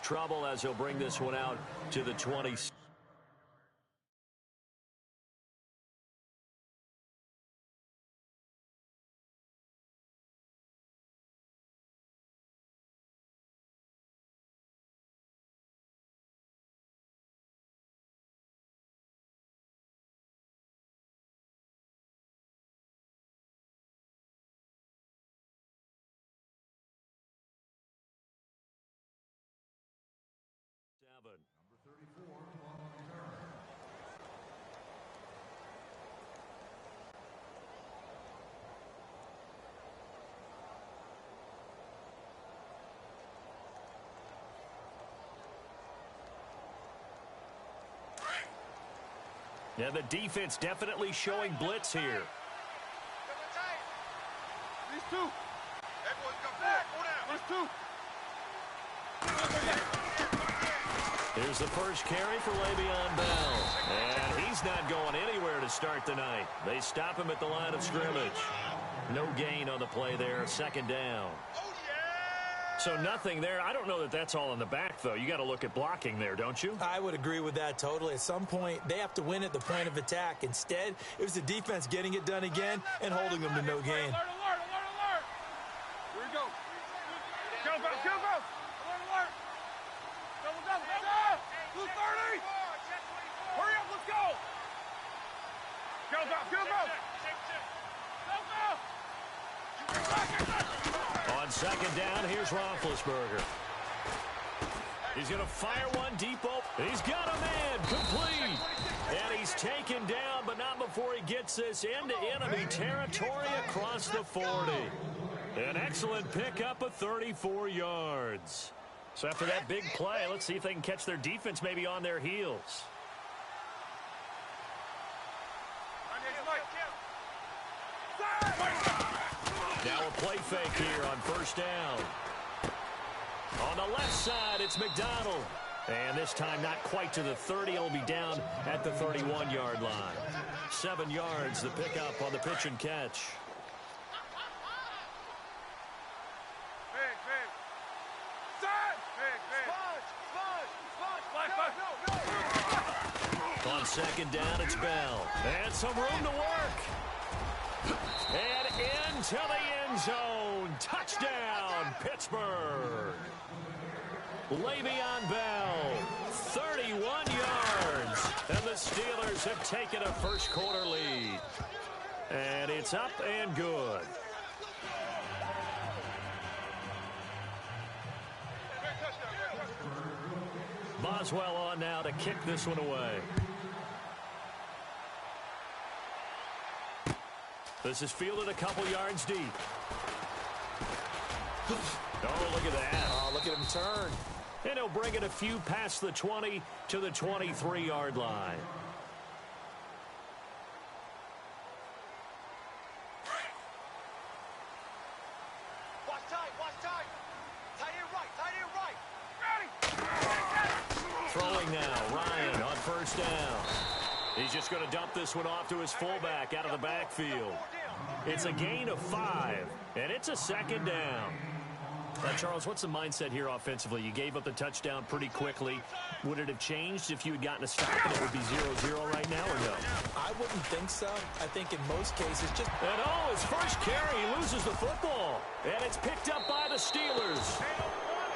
trouble as he'll bring this one out to the 20. Number 34, Juan Rivera. Yeah, the defense definitely showing blitz here. These two. There's two. Here's the first carry for Le'Veon Bell. And he's not going anywhere to start the night. They stop him at the line of scrimmage. No gain on the play there, second down. So nothing there. I don't know that that's all in the back, though. You got to look at blocking there, don't you? I would agree with that totally. At some point, they have to win at the point of attack. Instead, it was the defense getting it done again and holding them to no gain. Alert. Here we go. Go. Alert. Double. 230. Hurry up, let's go. Go. On second down, here's Roethlisberger. He's going to fire one deep open. He's got a man, complete. And he's taken down, but not before he gets this into enemy territory across the 40. An excellent pickup of 34 yards. So after that big play, let's see if they can catch their defense maybe on their heels. Now a play fake here on first down. On the left side, it's McDonald. And this time not quite to the 30. It'll be down at the 31-yard line. 7 yards, the pickup on the pitch and catch. On second down, it's Bell. And some room to work. And into the end zone. Touchdown, Pittsburgh. Le'Veon Bell, 31 yards. And the Steelers have taken a first quarter lead. And it's up and good. Boswell on now to kick this one away. This is fielded a couple yards deep. Oh, look at that. Oh, look at him turn. And he'll bring it a few past the 20 to the 23-yard line. Watch time. Tight end right. Throwing now, Ryan on first down. He's just going to dump this one off to his fullback out of the backfield. It's a gain of 5, and it's a second down. Now, Charles, what's the mindset here offensively? You gave up the touchdown pretty quickly. Would it have changed if you had gotten a stop and it would be 0-0 right now, or no? I wouldn't think so. I think in most cases just... And his first carry, he loses the football. And it's picked up by the Steelers.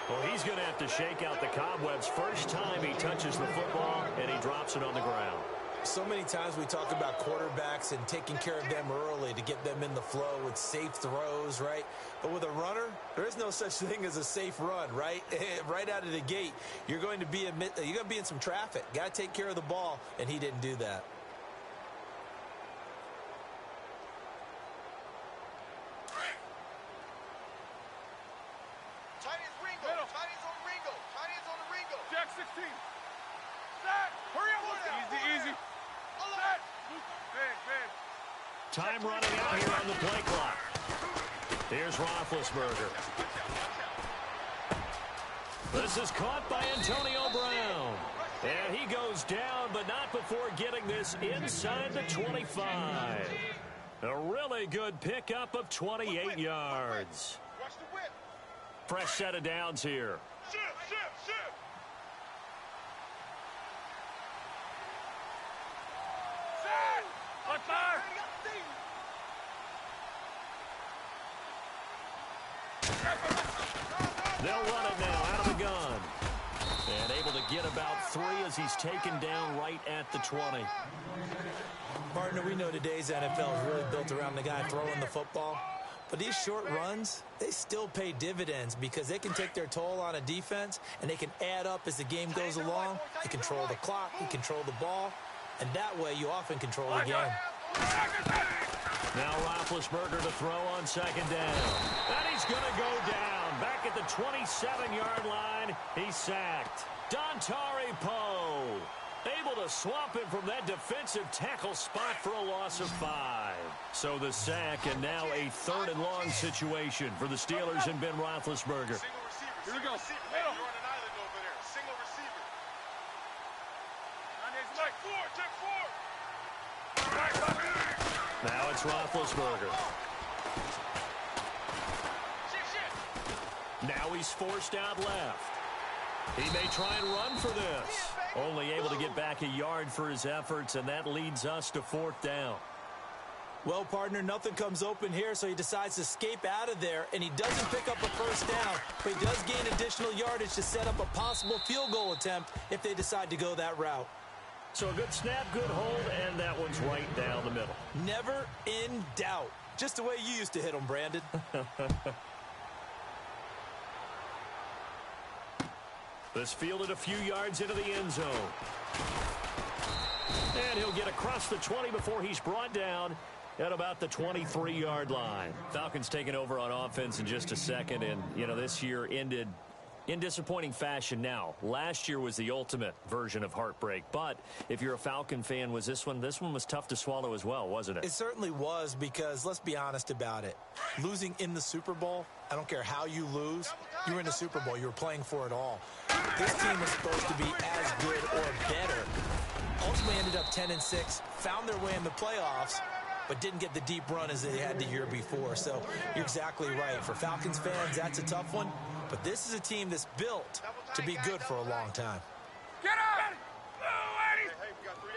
Well, he's going to have to shake out the cobwebs first time he touches the football, and he drops it on the ground. So many times we talk about quarterbacks and taking care of them early to get them in the flow with safe throws, right? But with a runner, there is no such thing as a safe run, right? Right out of the gate, you're going to be in some traffic. Got to take care of the ball, and he didn't do that. Jack 16. Set. Hurry up. Easy. Big. Time running out here on the play clock. Here's Roethlisberger. This is caught by Antonio Brown. And he goes down, but not before getting this inside the 25. A really good pickup of 28 yards. Watch the whip. Fresh set of downs here. Shift. They'll run it now out of the gun. And able to get about 3 as he's taken down right at the 20. Partner, we know today's NFL is really built around the guy throwing the football. But these short runs, they still pay dividends because they can take their toll on a defense and they can add up as the game goes along. They control the clock, they control the ball, and that way you often control the game. Now Roethlisberger to throw on second down. And he's going to go down. Back at the 27-yard line, he's sacked. Dontari Poe able to swamp him from that defensive tackle spot for a loss of 5. So the sack and now a 3rd and long situation for the Steelers and Ben Roethlisberger. Here we go. Hey, you're on an island over there. Single receiver. Now it's Roethlisberger. Now he's forced out left. He may try and run for this. Only able to get back a yard for his efforts, and that leads us to 4th down. Well, partner, nothing comes open here, so he decides to escape out of there, and he doesn't pick up a first down, but he does gain additional yardage to set up a possible field goal attempt if they decide to go that route. So a good snap, good hold, and that one's right down the middle. Never in doubt. Just the way you used to hit them, Brandon. This fielded a few yards into the end zone. And he'll get across the 20 before he's brought down at about the 23-yard line. Falcons taking over on offense in just a second, and, you know, this year ended in disappointing fashion. Now, last year was the ultimate version of heartbreak, but if you're a Falcon fan, was this one was tough to swallow as well, wasn't it? It certainly was, because let's be honest about it. Losing in the Super Bowl, I don't care how you lose, you were in the Super Bowl, you were playing for it all. This team was supposed to be as good or better. Ultimately ended up 10-6, found their way in the playoffs, but didn't get the deep run as they had the year before. So you're exactly right. For Falcons fans, that's a tough one. But this is a team that's built to be good for a long time. Get up! Blue 80!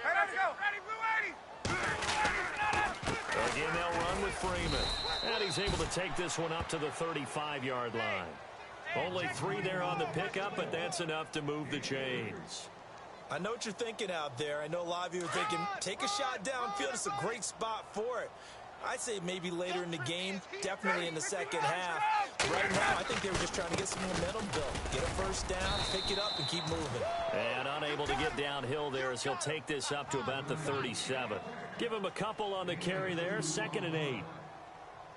Hey, let's go! Ready, Blue 80! Again, they'll run with Freeman. And he's able to take this one up to the 35-yard line. Only 3 there on the pickup, but that's enough to move the chains. I know what you're thinking out there. I know a lot of you are thinking, take a shot downfield. It's a great spot for it. I'd say maybe later in the game, definitely in the second half. Right now, I think they were just trying to get some momentum built. Get a first down, pick it up, and keep moving. And unable to get downhill there as he'll take this up to about the 37. Give him a couple on the carry there, 2nd and 8.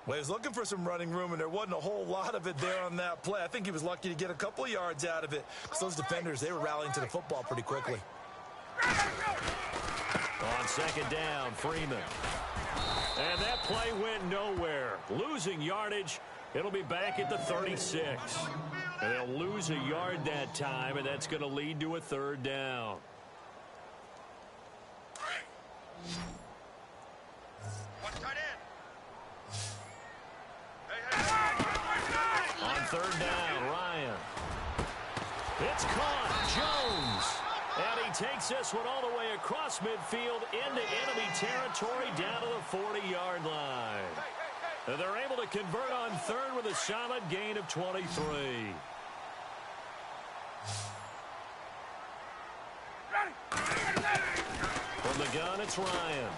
Well, he was looking for some running room, and there wasn't a whole lot of it there on that play. I think he was lucky to get a couple yards out of it, because those defenders, they were rallying to the football pretty quickly. On 2nd down, Freeman. And that play went nowhere. Losing yardage. It'll be back at the 36. And they'll lose a yard that time, and that's going to lead to a 3rd down. Watch tight end. On 3rd down, Ryan. It's caught. Jones. And he takes this one all the way across midfield into enemy territory down to the 40-yard line. And they're able to convert on 3rd with a solid gain of 23. From the gun, it's Ryan.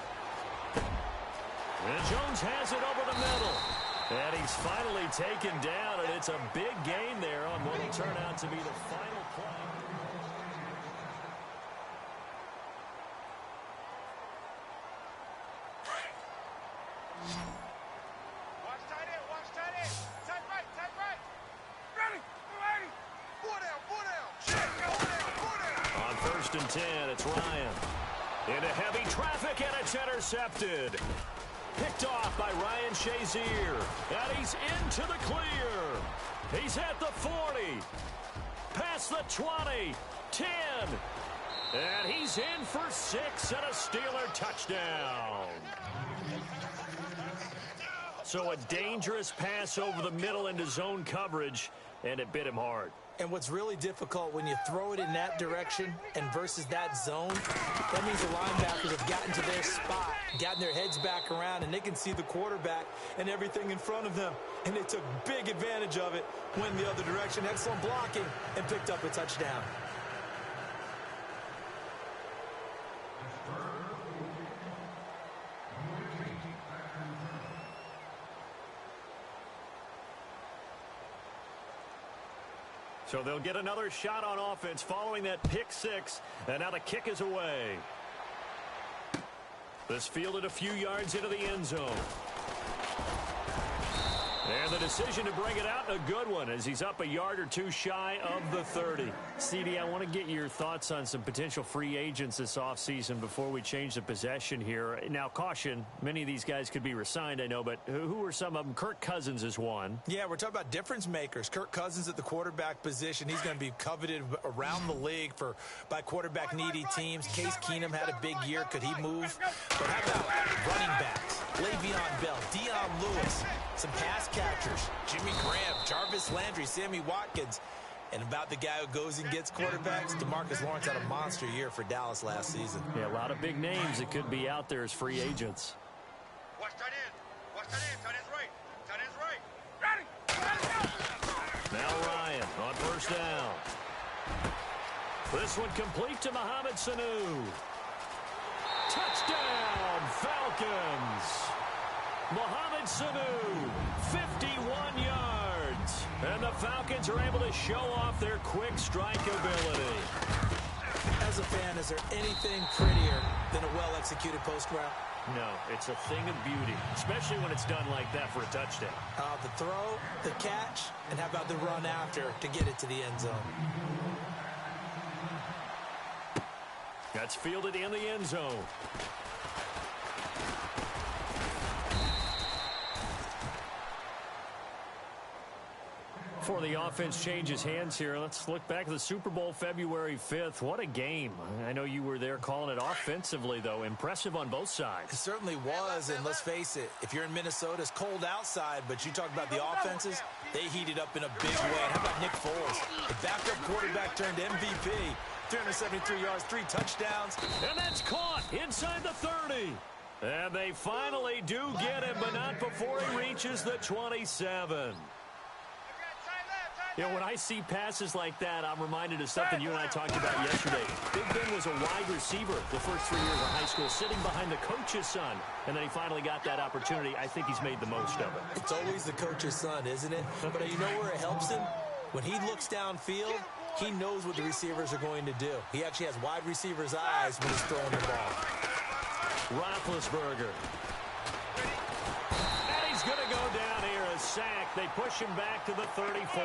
And Jones has it over the middle. And he's finally taken down, and it's a big gain there on what will turn out to be the final play. Watch tight end, watch tight end. Tight right. Ready, Blue 80. 4 down. Shit, go down. On 1st and 10, it's Ryan. Into heavy traffic, and it's intercepted. Picked off by Ryan Shazier. And he's into the clear. He's at the 40. Past the 20. 10. And he's in for 6 and a Steeler touchdown. So a dangerous pass over the middle into zone coverage, and it bit him hard. And what's really difficult when you throw it in that direction and versus that zone, that means the linebackers have gotten to their spot, gotten their heads back around, and they can see the quarterback and everything in front of them. And they took big advantage of it, went the other direction, excellent blocking, and picked up a touchdown. So they'll get another shot on offense following that pick six, and now the kick is away. This fielded a few yards into the end zone. And the decision to bring it out, a good one, as he's up a yard or two shy of the 30. CD, I want to get your thoughts on some potential free agents this offseason before we change the possession here. Now, caution, many of these guys could be re-signed, I know, but who are some of them? Kirk Cousins is one. Yeah, we're talking about difference makers. Kirk Cousins at the quarterback position. He's going to be coveted around the league by quarterback-needy teams. Case Keenum had a big year. Could he move? But how about running backs? Le'Veon Bell, Dion Lewis, some pass catchers, Jimmy Graham, Jarvis Landry, Sammy Watkins. And about the guy who goes and gets quarterbacks, DeMarcus Lawrence had a monster year for Dallas last season. Yeah, a lot of big names that could be out there as free agents. Watch tight end. Watch tight end. Tight end's right. Tight end's right. Ready. Now Ryan on first down. This one complete to Mohamed Sanu. Touchdown, Falcons. Mohamed Sanu, 51 yards. And the Falcons are able to show off their quick strike ability. As a fan, is there anything prettier than a well-executed post route? No, it's a thing of beauty, especially when it's done like that for a touchdown. The throw, the catch, and how about the run after to get it to the end zone? That's fielded in the end zone. Before the offense changes hands here, let's look back at the Super Bowl February 5th. What a game. I know you were there calling it offensively, though. Impressive on both sides. It certainly was, and let's face it, if you're in Minnesota, it's cold outside, but you talk about the offenses, they heated up in a big way. And how about Nick Foles? The backup quarterback turned MVP. 373 yards, 3 touchdowns. And that's caught inside the 30. And they finally do get him, but not before he reaches the 27. You know, when I see passes like that, I'm reminded of something you and I talked about yesterday. Big Ben was a wide receiver the first 3 years of high school, sitting behind the coach's son. And then he finally got that opportunity. I think he's made the most of it. It's always the coach's son, isn't it? But you know where it helps him? When he looks downfield, he knows what the receivers are going to do. He actually has wide receivers' eyes when he's throwing the ball. Roethlisberger. And he's going to go down here, a sack. They push him back to the 34.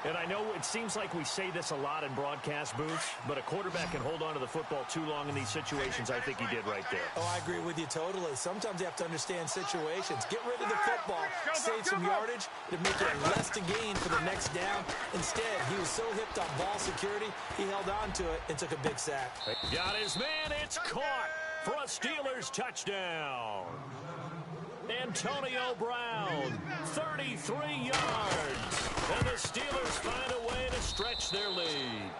And I know it seems like we say this a lot in broadcast booths, but a quarterback can hold on to the football too long in these situations. I think he did right there. Oh, I agree with you totally. Sometimes you have to understand situations. Get rid of the football, save some yardage, to make it less to gain for the next down. Instead, he was so hipped on ball security, he held on to it and took a big sack. Got his man. It's caught for a Steelers touchdown. Antonio Brown, 33 yards. And the Steelers find a way to stretch their lead.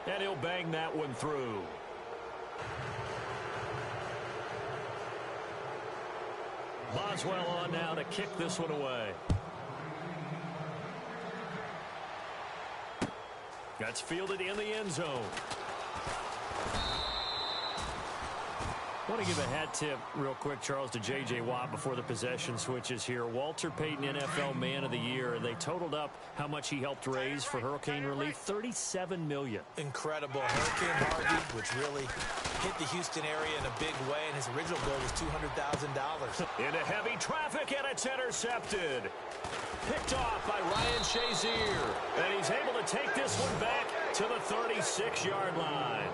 And he'll bang that one through. Boswell on now to kick this one away. That's fielded in the end zone. I want to give a hat tip real quick, Charles, to J.J. Watt before the possession switches here. Walter Payton, NFL Man of the Year, and they totaled up how much he helped raise for hurricane relief, $37 million. Incredible. Hurricane Harvey, which really hit the Houston area in a big way, and his original goal was $200,000. Into heavy traffic, and it's intercepted. Picked off by Ryan Shazier, and he's able to take this one back to the 36-yard line.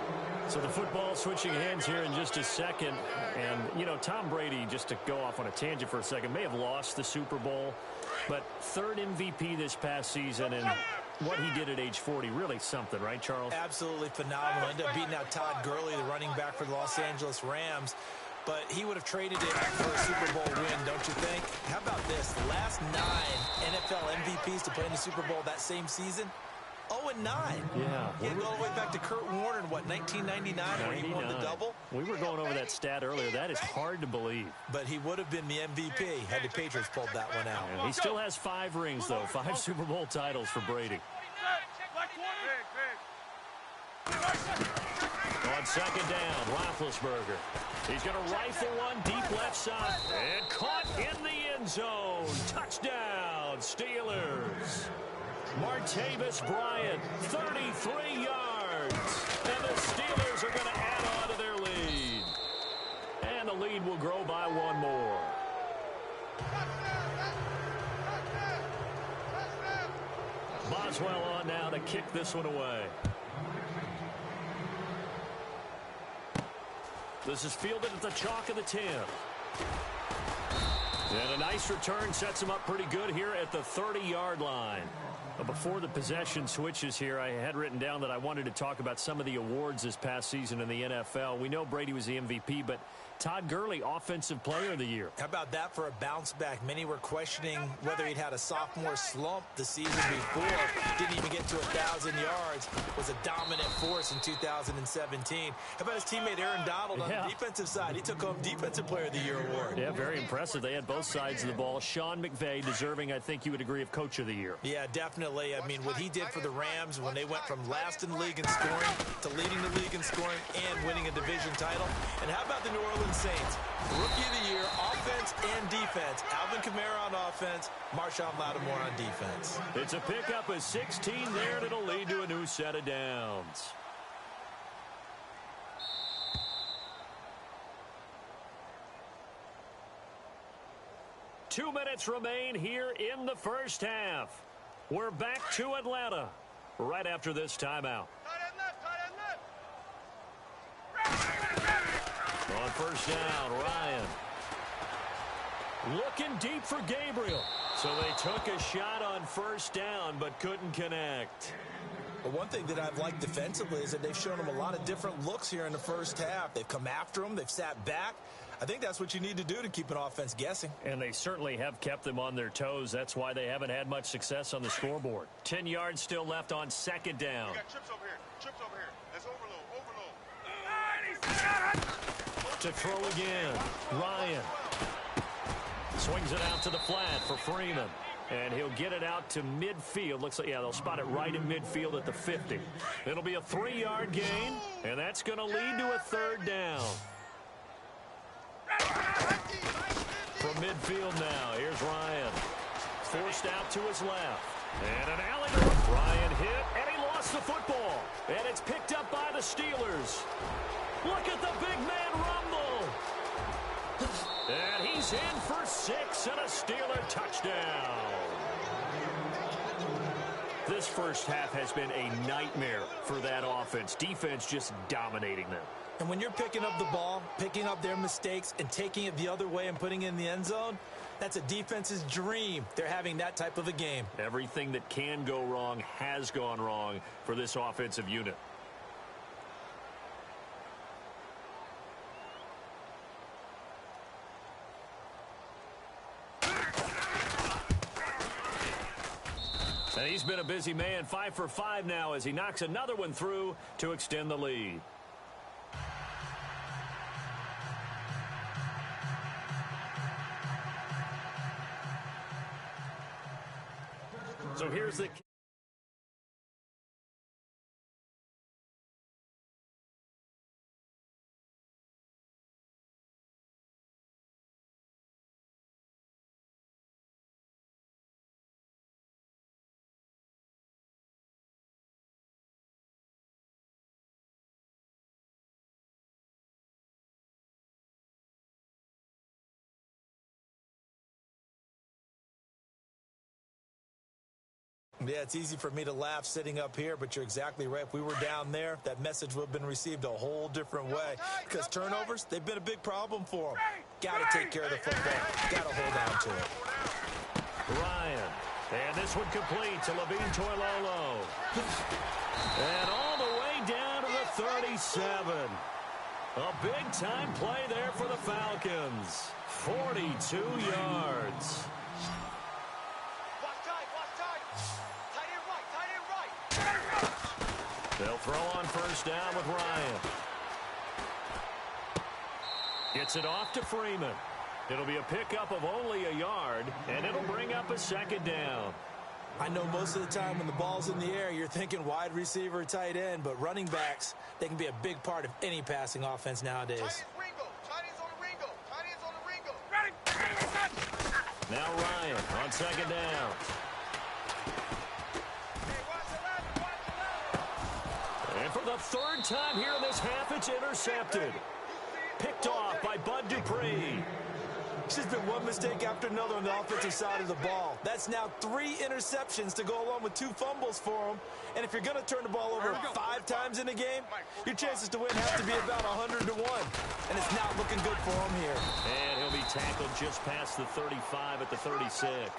So the football switching hands here in just a second. And, you know, Tom Brady, just to go off on a tangent for a second, may have lost the Super Bowl, but third MVP this past season, and what he did at age 40, really something, right, Charles? Absolutely phenomenal. Ended up beating out Todd Gurley, the running back for the Los Angeles Rams. but he would have traded it for a Super Bowl win, don't you think? How about this? The last 9 NFL MVPs to play in the Super Bowl that same season, 0-9. Yeah. Getting all the way back to Kurt Warner in, what, 1999 where he won the double? We were going over that stat earlier. That is hard to believe. But he would have been the MVP had the Patriots pulled that one out. And he still has 5 rings, though. 5 Super Bowl titles for Brady. On second down, Roethlisberger. He's going to rifle one deep left side. And caught in the end zone. Touchdown, Steelers. Martavis Bryant, 33 yards. And the Steelers are going to add on to their lead. And the lead will grow by 1 more. Boswell on now to kick this one away. This is fielded at the chalk of the 10. And a nice return sets him up pretty good here at the 30-yard line. But before the possession switches here, I had written down that I wanted to talk about some of the awards this past season in the NFL. We know Brady was the MVP, but Todd Gurley, Offensive Player of the Year. How about that for a bounce back? Many were questioning whether he'd had a sophomore slump the season before. Didn't even get to 1,000 yards. Was a dominant force in 2017. How about his teammate Aaron Donald on the defensive side? He took home Defensive Player of the Year award. Yeah, very impressive. They had both sides of the ball. Sean McVay deserving, I think you would agree, of Coach of the Year. Yeah, definitely. I mean, what he did for the Rams when they went from last in the league in scoring to leading the league in scoring and winning a division title. And how about the New Orleans Saints? Rookie of the Year, offense and defense. Alvin Kamara on offense, Marshawn Lattimore on defense. It's a pickup of 16 there, and it'll lead to a new set of downs. Two minutes remain here in the first half. We're back to Atlanta right after this timeout. On first down, Ryan. Looking deep for Gabriel. So they took a shot on first down but couldn't connect. But one thing that I've liked defensively is that they've shown him a lot of different looks here in the first half. They've come after him. They've sat back. I think that's what you need to do to keep an offense guessing. And they certainly have kept them on their toes. That's why they haven't had much success on the scoreboard. 10 yards still left on second down. We got trips over here. Trips over here. That's overload. To throw again. Ryan. Swings it out to the flat for Freeman. And he'll get it out to midfield. Looks like, yeah, they'll spot it right in midfield at the 50. It'll be a 3-yard gain, and that's going to lead to a third down. From midfield now, here's Ryan. Forced out to his left. And an alley to Ryan hit, and he lost the football. And it's picked up by the Steelers. Look at the big man rumble. And he's in for 6 and a Steeler touchdown. This first half has been a nightmare for that offense. Defense just dominating them. And when you're picking up the ball, picking up their mistakes, and taking it the other way and putting it in the end zone, that's a defense's dream. They're having that type of a game. Everything that can go wrong has gone wrong for this offensive unit. And he's been a busy man, 5 for 5 now as he knocks another one through to extend the lead. So here's the... Yeah, it's easy for me to laugh sitting up here, but you're exactly right. If we were down there, that message would have been received a whole different way. Because turnovers, they've been a big problem for them. Got to take care of the football. Got to hold on to it. Ryan. And this one complete to Levine Toilolo. And all the way down to the 37. A big-time play there for the Falcons. 42 yards. Watch tight. Tight end right. They'll throw on first down with Ryan. Gets it off to Freeman. It'll be a pickup of only a yard, and it'll bring up a second down. I know most of the time when the ball's in the air, you're thinking wide receiver, tight end, but running backs, they can be a big part of any passing offense nowadays. Tight end's on the Ringo. Ready? Now Ryan on second down. Hey, watch the ladder. And for the third time here in this half, it's intercepted. Picked off by Bud Dupree. It's just been one mistake after another on the offensive side of the ball. That's now 3 interceptions to go along with 2 fumbles for him. And if you're going to turn the ball over 5 times in a game, your chances to win have to be about 100 to 1. And it's not looking good for him here. And he'll be tackled just past the 35 at the 36.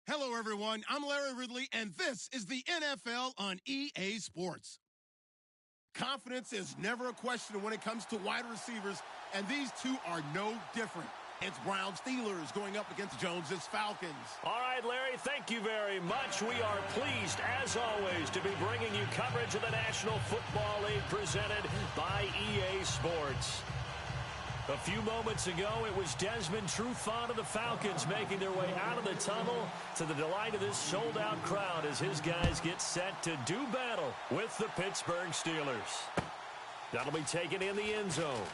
Hello, everyone. I'm Larry Ridley, and this is the NFL on EA Sports. Confidence is never a question when it comes to wide receivers, and these two are no different. It's Brown Steelers going up against Jones's Falcons. All right, Larry, thank you very much. We are pleased, as always, to be bringing you coverage of the National Football League presented by EA Sports. A few moments ago, it was Desmond Trufant of the Falcons making their way out of the tunnel to the delight of this sold-out crowd as his guys get set to do battle with the Pittsburgh Steelers. That'll be taken in the end zone.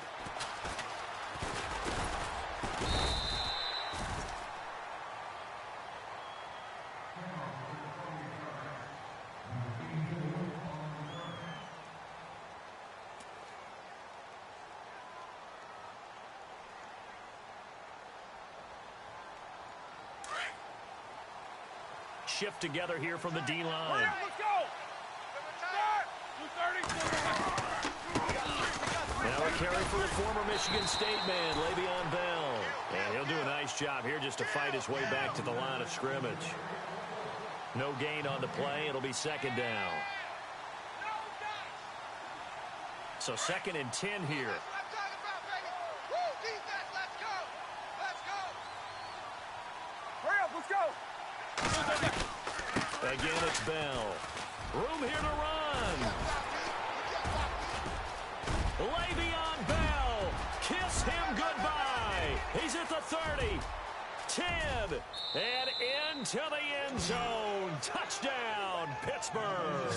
Shift together here from the D-line. Let's go! Now a carry for the former Michigan State man, Le'Veon Bell. And he'll do a nice job here just to fight his way back to the line of scrimmage. No gain on the play. It'll be second down. So 2nd and 10 here. Again, it's Bell. Room here to run. Le'Veon Bell. Kiss him goodbye. He's at the 30. 10. And into the end zone. Touchdown, Pittsburgh.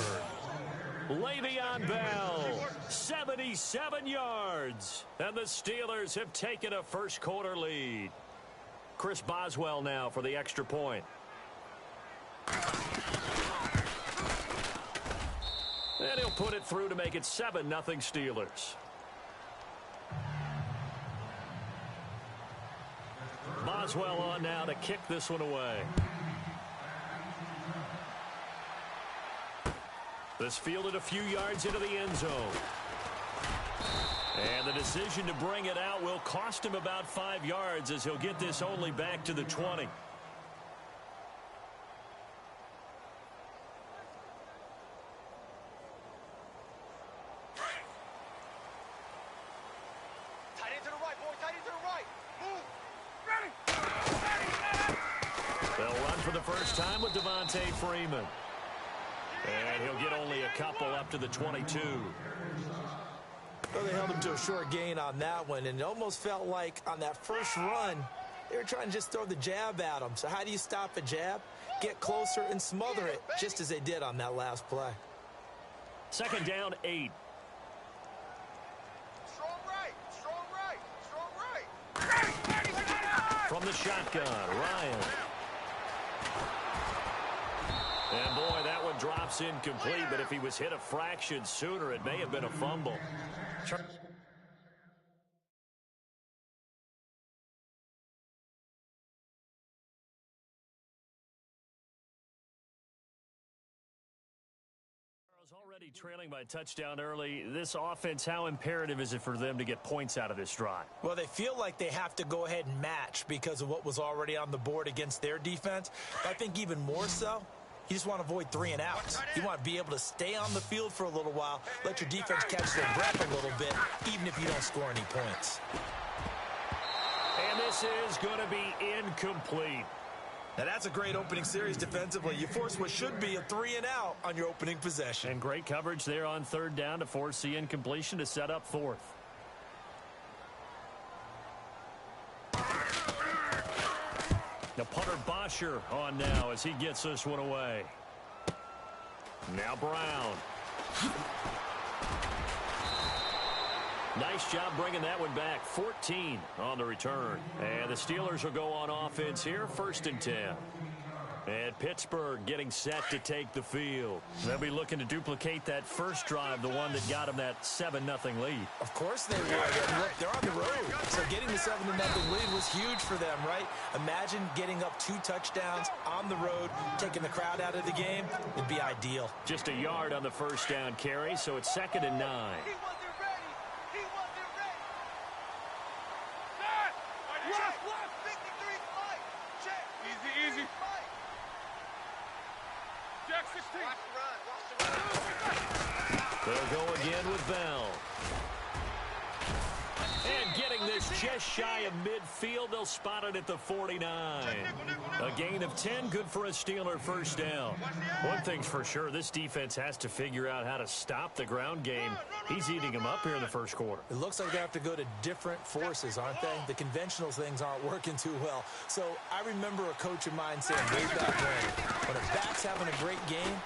Le'Veon Bell, 77 yards. And the Steelers have taken a first-quarter lead. Chris Boswell now for the extra point. And he'll put it through to make it 7-0 Steelers. Boswell on now to kick this one away. This fielded a few yards into the end zone. And the decision to bring it out will cost him about 5 yards as he'll get this only back to the 20. First time with Devontae Freeman. And he'll get only a couple up to the 22. Well, they held him to a short gain on that one, and it almost felt like on that first run, they were trying to just throw the jab at him. So how do you stop a jab? Get closer and smother it, just as they did on that last play. 2nd down, 8. Strong right, strong right, strong right. From the shotgun, Ryan. And boy, that one drops incomplete, but if he was hit a fraction sooner, it may have been a fumble. Already trailing by a touchdown early. This offense, how imperative is it for them to get points out of this drive? Well, they feel like they have to go ahead and match because of what was already on the board against their defense. But I think even more so, you just want to avoid 3 and outs. You want to be able to stay on the field for a little while, let your defense catch their breath a little bit, even if you don't score any points. And this is going to be incomplete. Now, that's a great opening series defensively. You force what should be a 3 and out on your opening possession. And great coverage there on 3rd down to force the incompletion to set up 4th. Now punter Bosher on now as he gets this one away. Now Brown. Nice job bringing that one back. 14 on the return. And the Steelers will go on offense here, 1st and 10. And Pittsburgh getting set to take the field. They'll be looking to duplicate that first drive, the one that got them that 7-0 lead. Of course they would. And look, they're on the road. So getting the 7-0 lead was huge for them, right? Imagine getting up 2 touchdowns on the road, taking the crowd out of the game. It'd be ideal. Just a yard on the first down carry, so it's 2nd and 9. They'll go again with Bell. And getting this just shy of midfield. They'll spot it at the 49. A gain of 10, good for a Steeler first down. One thing's for sure, this defense has to figure out how to stop the ground game. He's eating them up here in the first quarter. It looks like they have to go to different forces, aren't they? The conventional things aren't working too well. So I remember a coach of mine saying way back when a back's having a great game,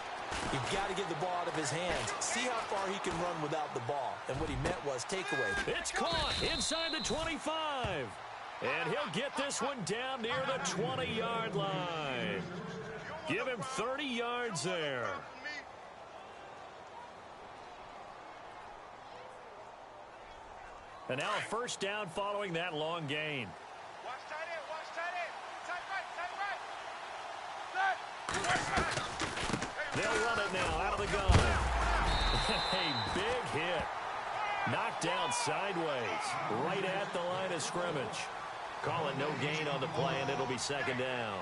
you've got to get the ball out of his hands. See how far he can run without the ball. And what he meant was takeaway. It's caught inside the 25. And he'll get this one down near the 20-yard line. Give him 30 yards there. And now a first down following that long gain. Watch tight end, watch tight end. Tight right, tight right. They'll run it now out of the gun. A big hit. Knocked down sideways, right at the line of scrimmage. Call it no gain on the play, and it'll be second down.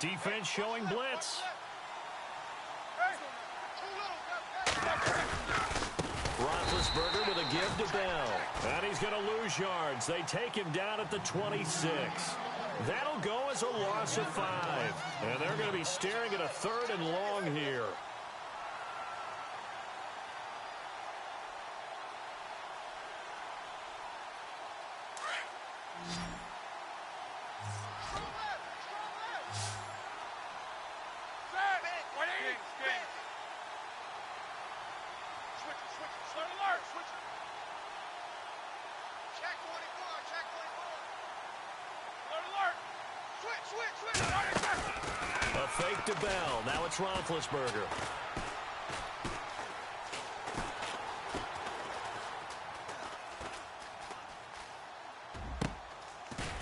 Defense showing blitz. Roethlisberger with a give to Bell. And he's going to lose yards. They take him down at the 26. That'll go as a loss of 5. And they're going to be staring at a 3rd and long here. A fake to Bell. Now it's Roethlisberger.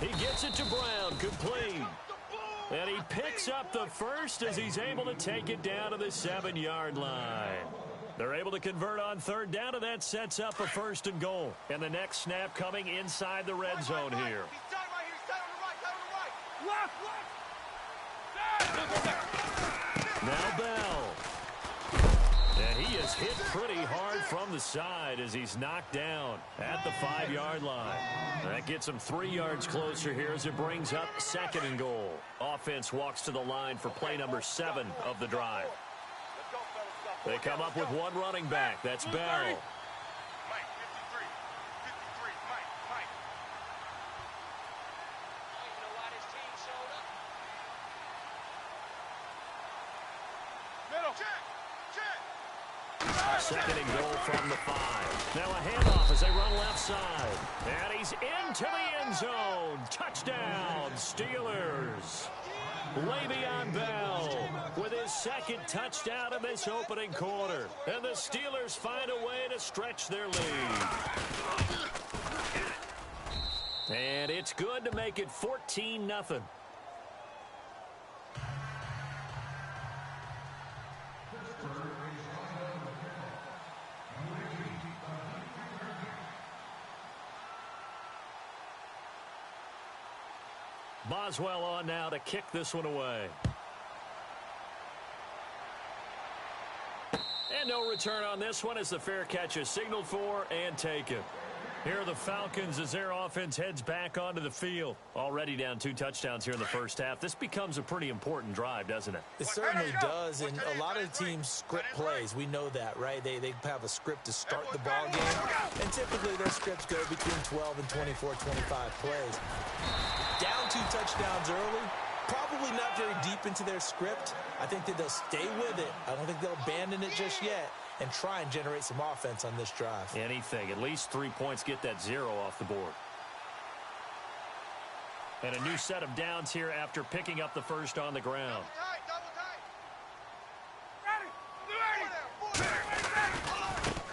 He gets it to Brown, complete. And he picks up the first as he's able to take it down to the 7-yard line. They're able to convert on 3rd down, and that sets up a 1st and goal. And the next snap coming inside the red zone here. Now Bell. And he is hit pretty hard from the side as he's knocked down at the 5-yard line. That gets him 3 yards closer here as it brings up 2nd and goal. Offense walks to the line for play number 7 of the drive. They come up with one running back. That's Bell. Second and goal from the 5. Now a handoff as they run left side. And he's into the end zone. Touchdown, Steelers. Le'Veon Bell with his 2nd touchdown in this opening quarter. And the Steelers find a way to stretch their lead. And it's good to make it 14-0. Boswell on now to kick this one away. And no return on this one as the fair catch is signaled for and taken. Here are the Falcons as their offense heads back onto the field. Already down 2 touchdowns here in the first half. This becomes a pretty important drive, doesn't it? It certainly does, and a lot of the teams script plays. We know that, right? They have a script to start the ball game, and typically those scripts go between 12 and 24, 25 plays. Down 2 touchdowns early, probably not very deep into their script. I think that they'll stay with it. I don't think they'll abandon it just yet and try and generate some offense on this drive. Anything. At least 3 points, get that 0 off the board. And a new set of downs here after picking up the first on the ground.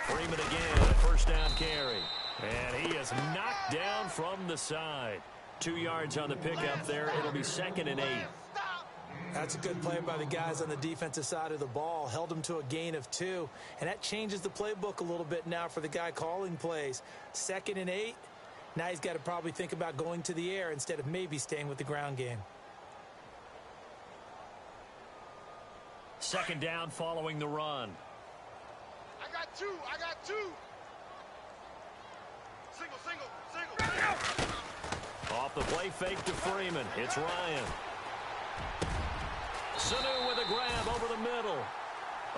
Freeman again, a first down carry. And he is knocked down from the side. 2 yards on the pickup there. It'll be 2nd and 8. That's a good play by the guys on the defensive side of the ball. Held him to a gain of 2. And that changes the playbook a little bit now for the guy calling plays. 2nd and 8. Now he's got to probably think about going to the air instead of maybe staying with the ground game. Second down following the run. I got two. Single. Off the play fake to Freeman. It's Ryan. Sanu with a grab over the middle.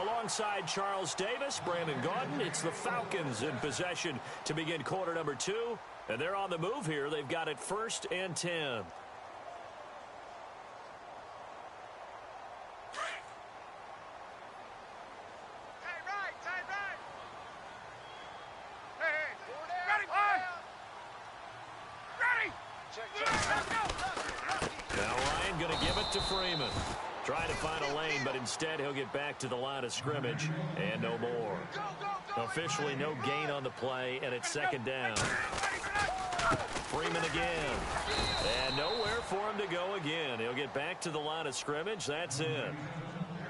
Alongside Charles Davis, Brandon Gaudin, it's the Falcons in possession to begin quarter number 2. And they're on the move here. They've got it 1st and 10. Tight right. Hey. Ready. Check. Now Ryan going to give it to Freeman. Trying to find a lane, but instead he'll get back to the line of scrimmage and no more. Officially no gain on the play, and it's second down. Freeman again. And nowhere for him to go again. He'll get back to the line of scrimmage. That's it.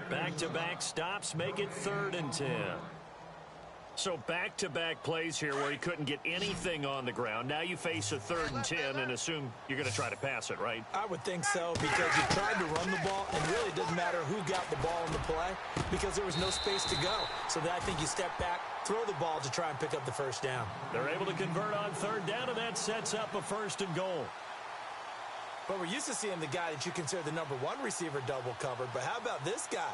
Back-to-back stops make it 3rd and 10. So back-to-back plays here where he couldn't get anything on the ground. Now you face a 3rd and 10 and assume you're going to try to pass it, right? I would think so, because you tried to run the ball, and really it doesn't matter who got the ball in the play because there was no space to go. So then I think you step back, throw the ball to try and pick up the first down. They're able to convert on 3rd down, and that sets up a 1st and goal. But we're used to seeing the guy that you consider the number 1 receiver double covered. But how about this guy?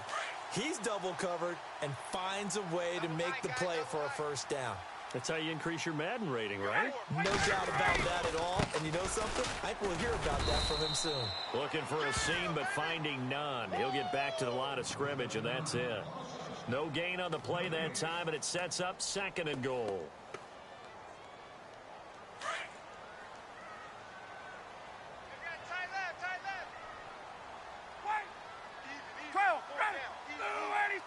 He's double covered and finds a way to make the play for a 1st down. That's how you increase your Madden rating, right? No doubt about that at all. And you know something? I think we'll hear about that from him soon. Looking for a seam, but finding none. He'll get back to the line of scrimmage, and that's it. No gain on the play that time, and it sets up 2nd and goal. Tight left. Wait. 12. Ready. Ready.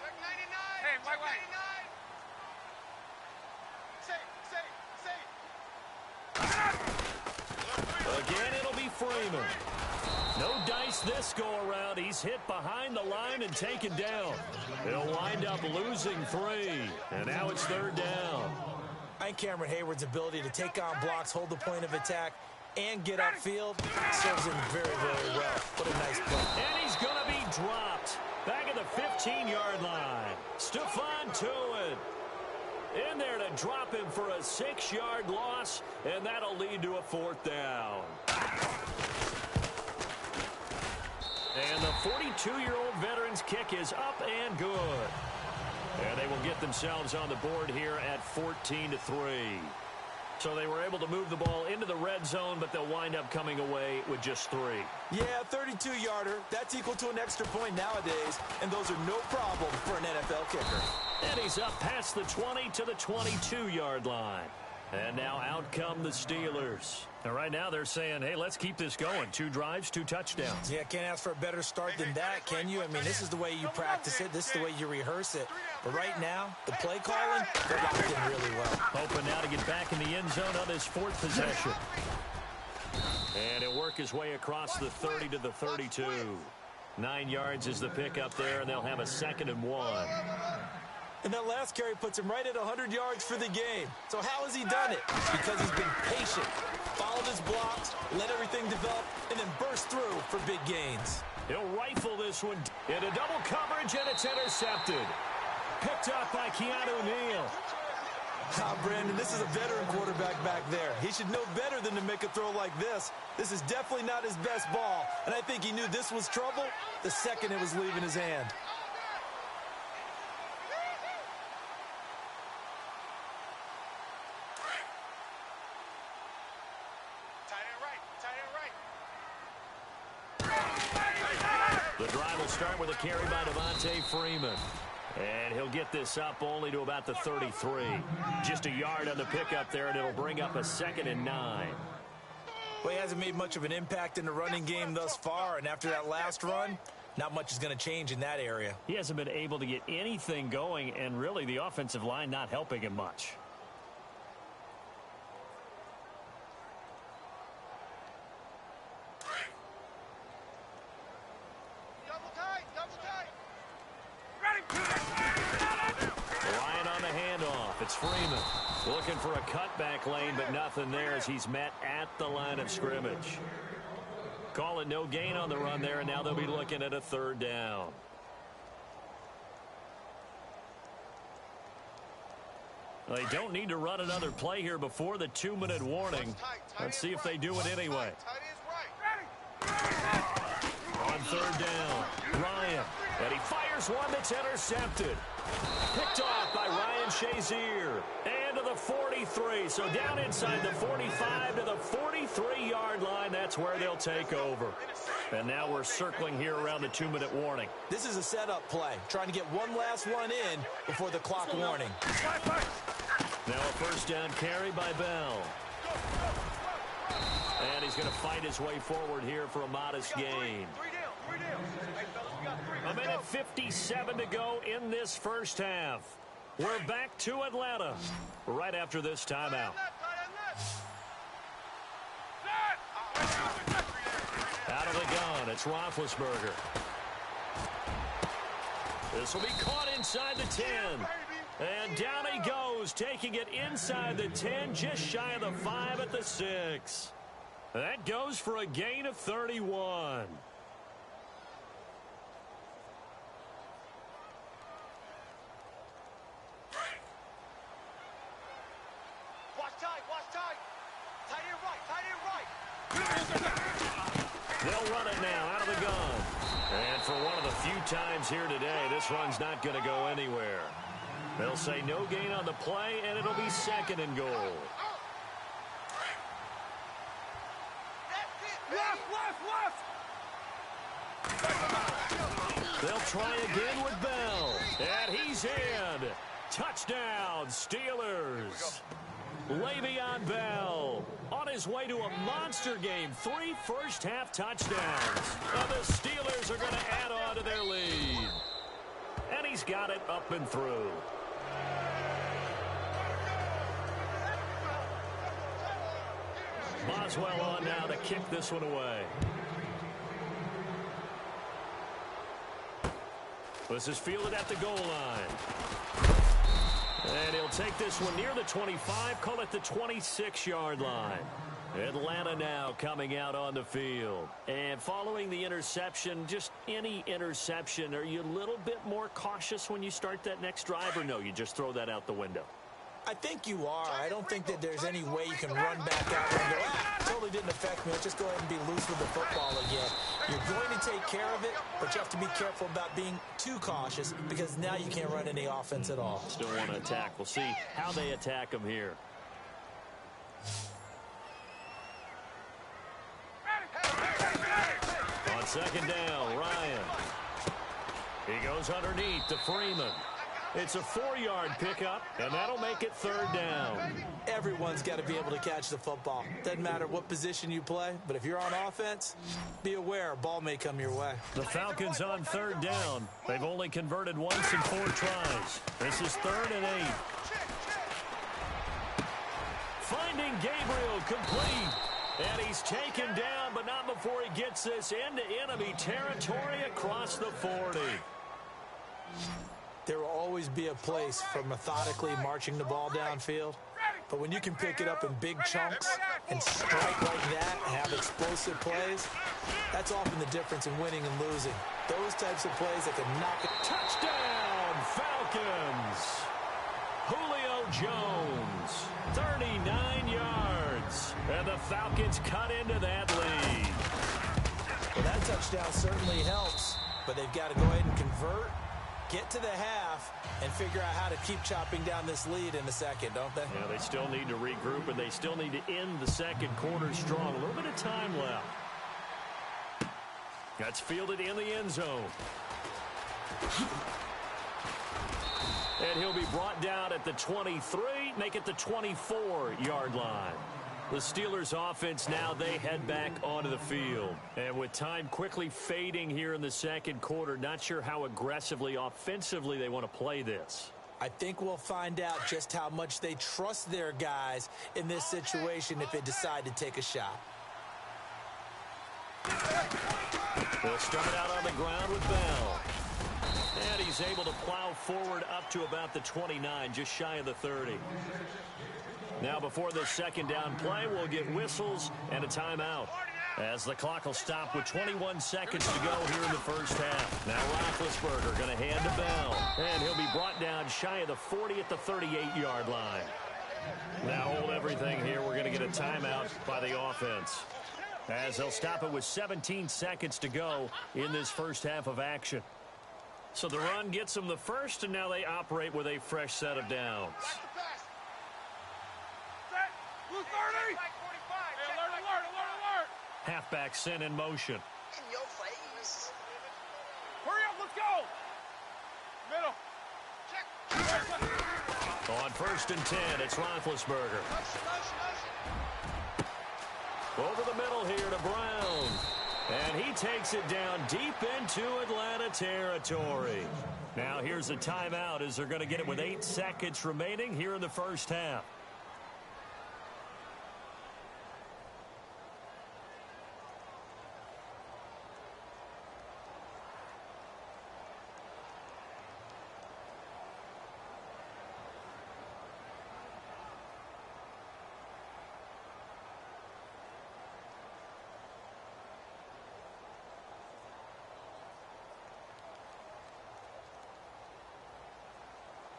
Check 99. Hey, wait. 99. Again, it'll be Freeman. No dice this go-around. He's hit behind the line and taken down. He'll wind up losing 3. And now it's 3rd down. I think Cameron Hayward's ability to take on blocks, hold the point of attack, and get upfield serves him very, very well. What a nice play. And he's going to be dropped. Back at the 15-yard line. Stephon Tuitt in there to drop him for a 6-yard loss, and that'll lead to a 4th down. And the 42-year-old veteran's kick is up and good. And they will get themselves on the board here at 14-3. So they were able to move the ball into the red zone, but they'll wind up coming away with just 3. Yeah, 32-yarder. That's equal to an extra point nowadays, and those are no problem for an NFL kicker. And he's up past the 20 to the 22-yard line. And now out come the Steelers. And right now they're saying, hey, let's keep this going. 2 drives, 2 touchdowns. Yeah, can't ask for a better start than that, can you? I mean, this is the way you practice it. This is the way you rehearse it. But right now, the play calling, they're locked in really well. Hoping now to get back in the end zone on his 4th possession. And he'll work his way across the 30 to the 32. 9 yards is the pickup there, and they'll have a 2nd and 1. And that last carry puts him right at 100 yards for the game. So how has he done it? Because he's been patient, followed his blocks, let everything develop, and then burst through for big gains. He'll rifle this one into double coverage, and it's intercepted. Picked up by Keanu Neal. Brandon, this is a veteran quarterback back there. He should know better than to make a throw like this. This is definitely not his best ball, and I think he knew this was trouble the second it was leaving his hand. The drive will start with a carry by Devontae Freeman. And he'll get this up only to about the 33. Just a yard on the pickup there, and it'll bring up a 2nd and 9. Well, he hasn't made much of an impact in the running game thus far, and after that last run, not much is going to change in that area. He hasn't been able to get anything going, and really the offensive line not helping him much. Ryan on the handoff. It's Freeman looking for a cutback lane, but nothing there as he's met at the line of scrimmage. Call it no gain on the run there, and now they'll be looking at a third down. They don't need to run another play here before the 2-minute warning. Let's see if they do it anyway. On third down, Ryan. And he fires one that's intercepted. Picked off by Ryan Shazier. And to the 43. So down inside the 45 to the 43-yard line. That's where they'll take over. And now we're circling here around the 2-minute warning. This is a setup play. Trying to get one last one in before the clock warning. Now a first down carry by Bell. And he's going to fight his way forward here for a modest gain. 1:57 to go in this first half. We're back to Atlanta right after this timeout. Out of the gun, it's Roethlisberger. This will be caught inside the 10. And down he goes, taking it inside the 10, just shy of the 5 at the 6. That goes for a gain of 31. They'll run it now out of the gun. And for one of the few times here today, this run's not going to go anywhere. They'll say no gain on the play, and it'll be second and goal. They'll try again with Bell. And he's in. Touchdown, Steelers. Le'Veon Bell on his way to a monster game. 3 first-half touchdowns. Now the Steelers are going to add on to their lead. And he's got it up and through. Boswell on now to kick this one away. This is fielded at the goal line. And he'll take this one near the 25, call it the 26-yard line. Atlanta now coming out on the field. And following the interception, just any interception, are you a little bit more cautious when you start that next drive, or no, you just throw that out the window? I think you are. I don't think that there's any way you can run back out and go, totally didn't affect me. Let's just go ahead and be loose with the football again. You're going to take care of it, but you have to be careful about being too cautious because now you can't run any offense at all. Still want to attack. We'll see how they attack him here. On second down, Ryan. He goes underneath to Freeman. It's a 4-yard pickup, and that'll make it third down. Everyone's got to be able to catch the football. Doesn't matter what position you play, but if you're on offense, be aware a ball may come your way. The Falcons on third down. They've only converted once in 4 tries. This is 3rd and 8. Finding Gabriel complete. And he's taken down, but not before he gets this into enemy territory across the 40. There will always be a place for methodically marching the ball downfield. But when you can pick it up in big chunks and strike like that and have explosive plays, that's often the difference in winning and losing. Those types of plays that can knock it. Touchdown, Falcons! Julio Jones, 39 yards. And the Falcons cut into that lead. Well, that touchdown certainly helps, but they've got to go ahead and convert, get to the half, and figure out how to keep chopping down this lead in the second, don't they? Yeah, they still need to regroup, and they still need to end the second quarter strong. A little bit of time left. That's fielded in the end zone. And he'll be brought down at the 23, make it the 24-yard line. The Steelers offense now, they head back onto the field. And with time quickly fading here in the second quarter, not sure how aggressively, offensively they want to play this. I think we'll find out just how much they trust their guys in this situation if they decide to take a shot. They'll start out on the ground with Bell. And he's able to plow forward up to about the 29, just shy of the 30. Now before the second down play, we'll get whistles and a timeout. As the clock will stop with 21 seconds to go here in the first half. Now Roethlisberger going to hand to Bell. And he'll be brought down shy of the 40 at the 38-yard line. Now hold everything here. We're going to get a timeout by the offense. As they'll stop it with 17 seconds to go in this first half of action. So the run gets them the first, and now they operate with a fresh set of downs. Blue 30! Hey, alert! Halfback sent in motion. In your face. Hurry up, let's go! Middle. Check. On 1st and 10, it's Roethlisberger. Over the middle here to Brown. And he takes it down deep into Atlanta territory. Now here's a timeout as they're going to get it with 8 seconds remaining here in the first half.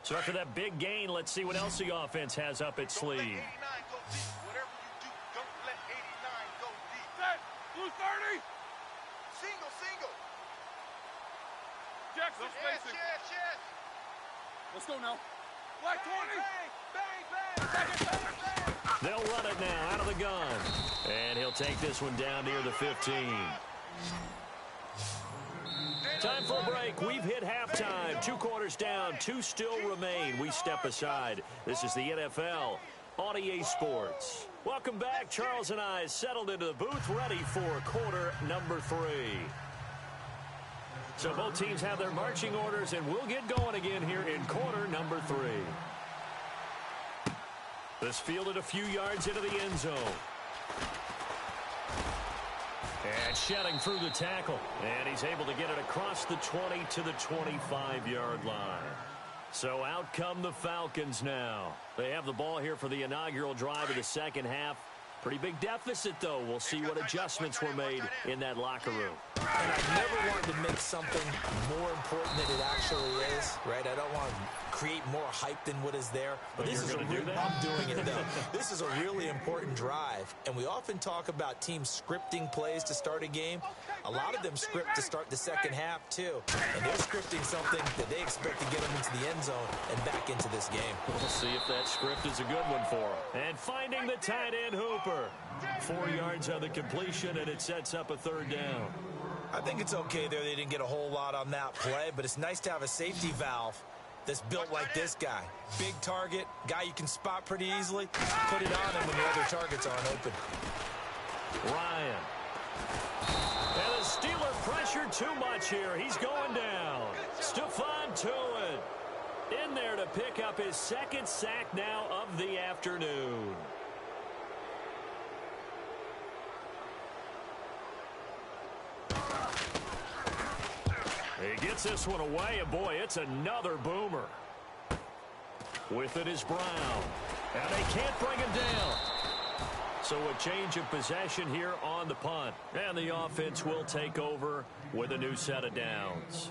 So after that big gain, let's see what else the offense has up its sleeve. Whatever you do, don't let 89 go deep. Set. Blue 30. Single. Jackson spacing. Yes. Let's go now. Black 20. Bang. They'll run it now out of the gun. And he'll take this one down near the 15. Time for a break. We've hit halftime. 2 quarters down. 2 still remain. We step aside. This is the NFL on EA Sports. Welcome back. Charles and I settled into the booth ready for quarter number 3. So both teams have their marching orders, and we'll get going again here in quarter number 3. This fielded a few yards into the end zone. And shedding through the tackle. And he's able to get it across the 20 to the 25-yard line. So out come the Falcons now. They have the ball here for the inaugural drive of the second half. Pretty big deficit, though. We'll see what adjustments were made in that locker room. And I never wanted to make something more important than it actually is, right? I don't want to create more hype than what is there. But this is I'm doing it, though. This is a really important drive. And we often talk about teams scripting plays to start a game. A lot of them script to start the second half, too. And they're scripting something that they expect to get them into the end zone and back into this game. We'll see if that script is a good one for them. And finding the tight end Hooper. 4 yards on the completion, and it sets up a 3rd down. I think it's okay there. They didn't get a whole lot on that play, but it's nice to have a safety valve that's built like this guy. Big target, guy you can spot pretty easily. Put it on him when the other targets aren't open. Ryan. And the Steeler pressured too much here. He's going down. Stephon Tuitt in there to pick up his 2nd sack now of the afternoon. He gets this one away, and boy, it's another boomer. With it is Brown. And they can't bring him down. So a change of possession here on the punt. And the offense will take over with a new set of downs.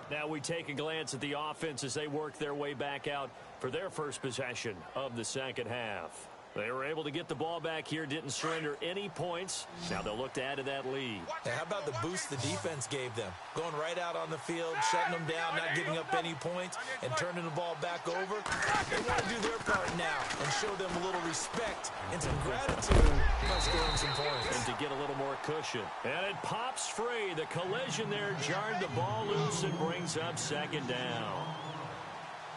Now we take a glance at the offense as they work their way back out for their first possession of the second half. They were able to get the ball back here, didn't surrender any points. Now they'll look to add to that lead. Hey, how about the boost the defense gave them? Going right out on the field, shutting them down, not giving up any points, and turning the ball back over. They want to do their part now and show them a little respect and some gratitude by scoring some points. And to get a little more cushion. And it pops free. The collision there jarred the ball loose and brings up 2nd down.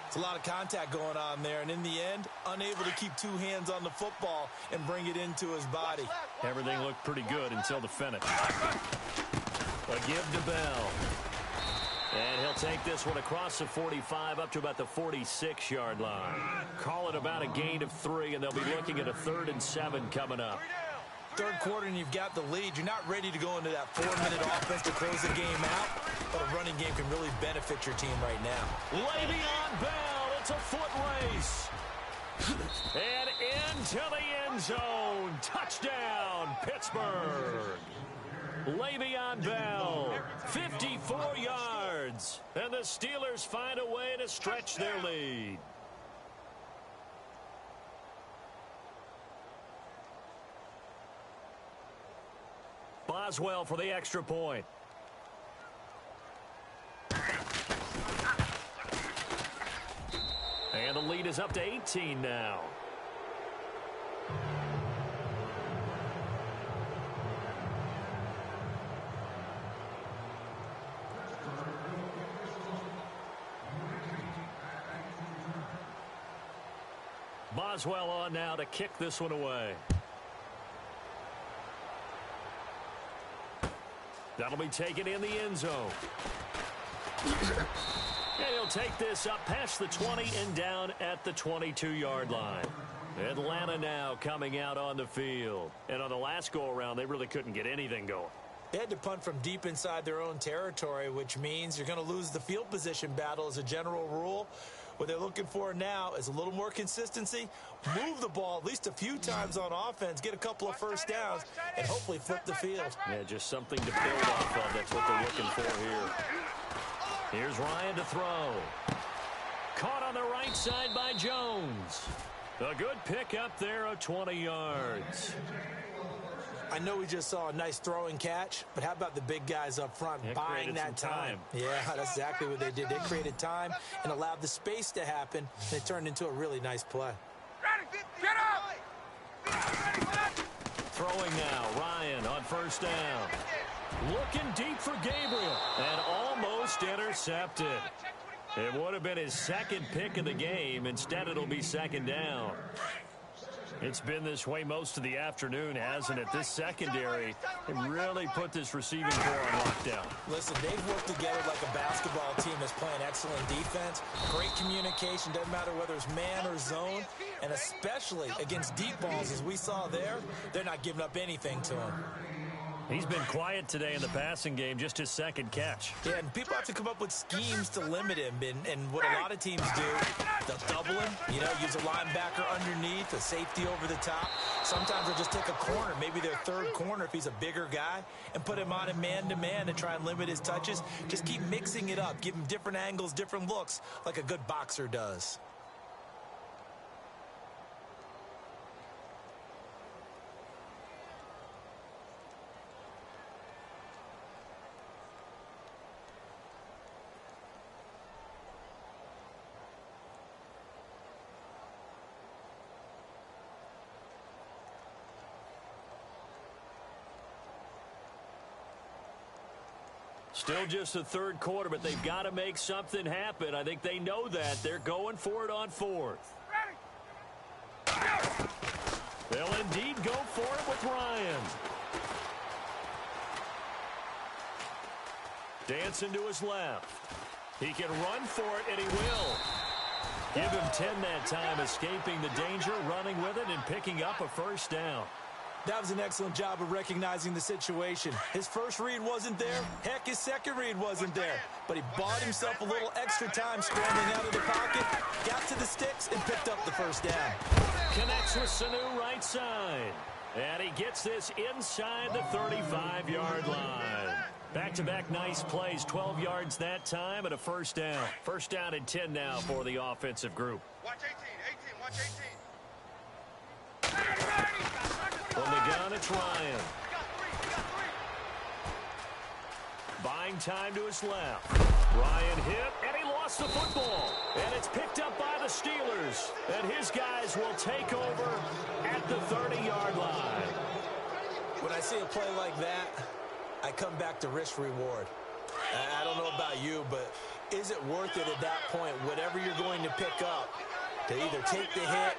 It's a lot of contact going on there, and in the end, unable to keep 2 hands on the football and bring it into his body. Everything looked pretty good until the finish. A give to Bell. And he'll take this one across the 45 up to about the 46-yard line. Call it about a gain of 3, and they'll be looking at a 3rd and 7 coming up. 3rd quarter and you've got the lead. You're not ready to go into that 4-minute offense to close the game out, but a running game can really benefit your team right now. Le'Veon Bell, it's a foot race. And into the end zone. Touchdown, Pittsburgh. Le'Veon Bell, 54 yards. And the Steelers find a way to stretch their lead. Boswell for the extra point. And the lead is up to 18 now. Boswell on now to kick this one away. That'll be taken in the end zone. And he'll take this up past the 20 and down at the 22-yard line. Atlanta now coming out on the field. And on the last go-around, they really couldn't get anything going. They had to punt from deep inside their own territory, which means you're going to lose the field position battle as a general rule. What they're looking for now is a little more consistency, move the ball at least a few times on offense, get a couple of first downs, and hopefully flip the field. Yeah, just something to build off of. That's what they're looking for here. Here's Ryan to throw. Caught on the right side by Jones. A good pick up there of 20 yards. I know we just saw a nice throwing catch, but how about the big guys up front buying that time? Yeah, that's exactly what they did. They created time and allowed the space to happen, and it turned into a really nice play. Get up! Throwing now, Ryan on first down. Looking deep for Gabriel, and almost intercepted. It would have been his second pick of the game. Instead, it'll be second down. It's been this way most of the afternoon, hasn't it? This secondary really put this receiving corps on lockdown. Listen, they've worked together like a basketball team that's playing excellent defense. Great communication, doesn't matter whether it's man or zone. And especially against deep balls, as we saw there, they're not giving up anything to him. He's been quiet today in the passing game, just his second catch. Yeah, and people have to come up with schemes to limit him. And what a lot of teams do, they'll double him, use a linebacker underneath, a safety over the top. Sometimes they'll just take a corner, maybe their third corner if he's a bigger guy, and put him on a man-to-man to try and limit his touches. Just keep mixing it up, give him different angles, different looks, like a good boxer does. Still just the third quarter, but they've got to make something happen. I think they know that. They're going for it on fourth. They'll indeed go for it with Ryan. Dancing to his left. He can run for it, and he will. Give him 10 that time, escaping the danger, running with it, and picking up a first down. That was an excellent job of recognizing the situation. His first read wasn't there. Heck, his second read wasn't there. But he bought himself a little extra time scrambling out of the pocket, got to the sticks, and picked up the first down. Connects with Sanu right side. And he gets this inside the 35-yard line. Back-to-back nice plays, 12 yards that time, and a first down. First down and 10 now for the offensive group. Watch 18, watch 18. From the gun, it's Ryan. Buying time to his left. Ryan hit, and he lost the football. And it's picked up by the Steelers. And his guys will take over at the 30-yard line. When I see a play like that, I come back to risk-reward. I don't know about you, but is it worth it at that point, whatever you're going to pick up, to either take the hit,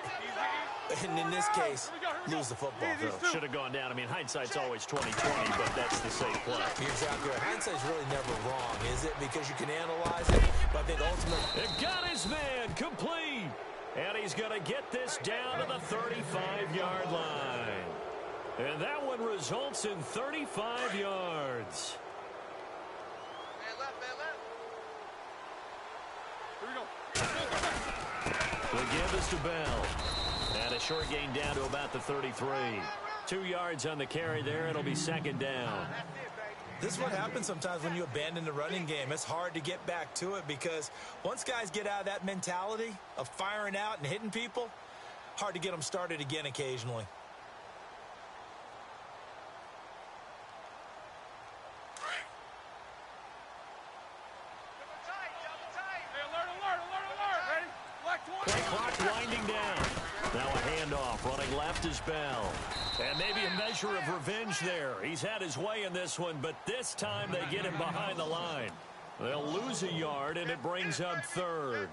and in this case, lose the football? Should have gone down. I mean, hindsight's always 20/20, but that's the safe play. You're exactly right. Hindsight's really never wrong, is it? Because you can analyze it, but I think ultimately... It got his man complete. And he's going to get this down to the 35-yard line. And that one results in 35 yards. Man left. The give is to Bell. And a short gain down to about the 33. 2 yards on the carry there. It'll be second down. This is what happens sometimes when you abandon the running game. It's hard to get back to it because once guys get out of that mentality of firing out and hitting people, hard to get them started again occasionally. Play clock winding down. Now a handoff. Running left is Bell. And maybe a measure of revenge there. He's had his way in this one, but this time they get him behind the line. They'll lose a yard, and it brings up third.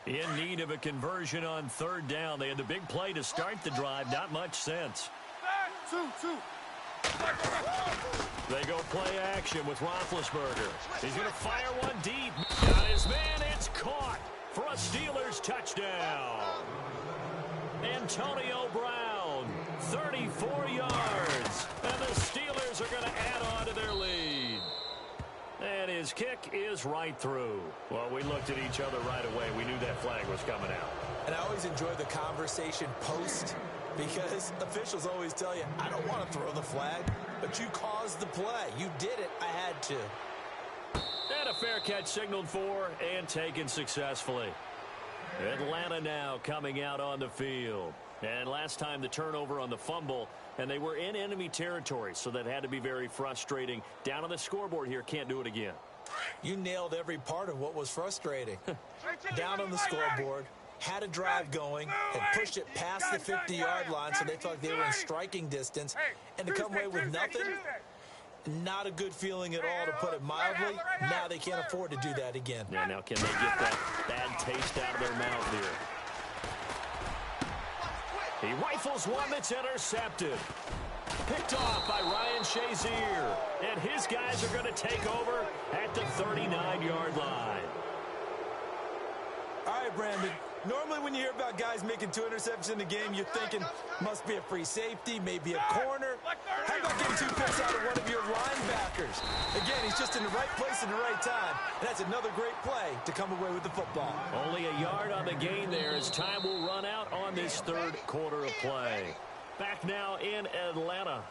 In need of a conversion on third down. They had the big play to start the drive. Not much sense. Two. They go play action with Roethlisberger. He's going to fire one deep. Got his man. It's caught for a Steelers touchdown. Antonio Brown, 34 yards. And the Steelers are going to add on to their lead. And his kick is right through. Well, we looked at each other right away. We knew that flag was coming out. And I always enjoy the conversation post because officials always tell you, I don't want to throw the flag, but you caused the play. You did it. I had to. And a fair catch signaled for and taken successfully. Atlanta now coming out on the field. And last time the turnover on the fumble, and they were in enemy territory, so that had to be very frustrating. Down on the scoreboard here, can't do it again. You nailed every part of what was frustrating. Down on the scoreboard, had a drive going, and pushed it past the 50-yard line so they thought they were in striking distance, and to come away with nothing, not a good feeling at all, to put it mildly. Now they can't afford to do that again. Yeah, now can they get that bad taste out of their mouth here? He rifles one that's intercepted. Picked off by Ryan Shazier. And his guys are going to take over at the 39-yard line. All right, Brandon. Normally when you hear about guys making 2 interceptions in the game, you're thinking must be a free safety, maybe a corner. How about getting 2 picks out of one of your linebackers? Again, he's just in the right place at the right time. And that's another great play to come away with the football. Only a yard on the gain there as time will run out on this third quarter of play. Back now in Atlanta.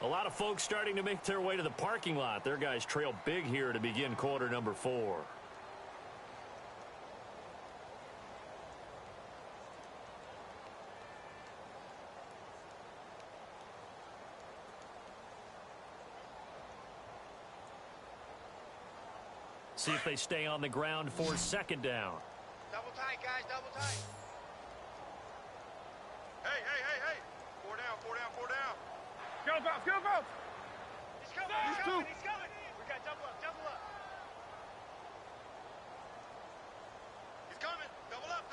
A lot of folks starting to make their way to the parking lot. Their guys trail big here to begin quarter number 4. See if they stay on the ground for second down. Double tight, guys, double tight. Hey. 4 down. Go. He's coming. We got double up. He's coming. Double up.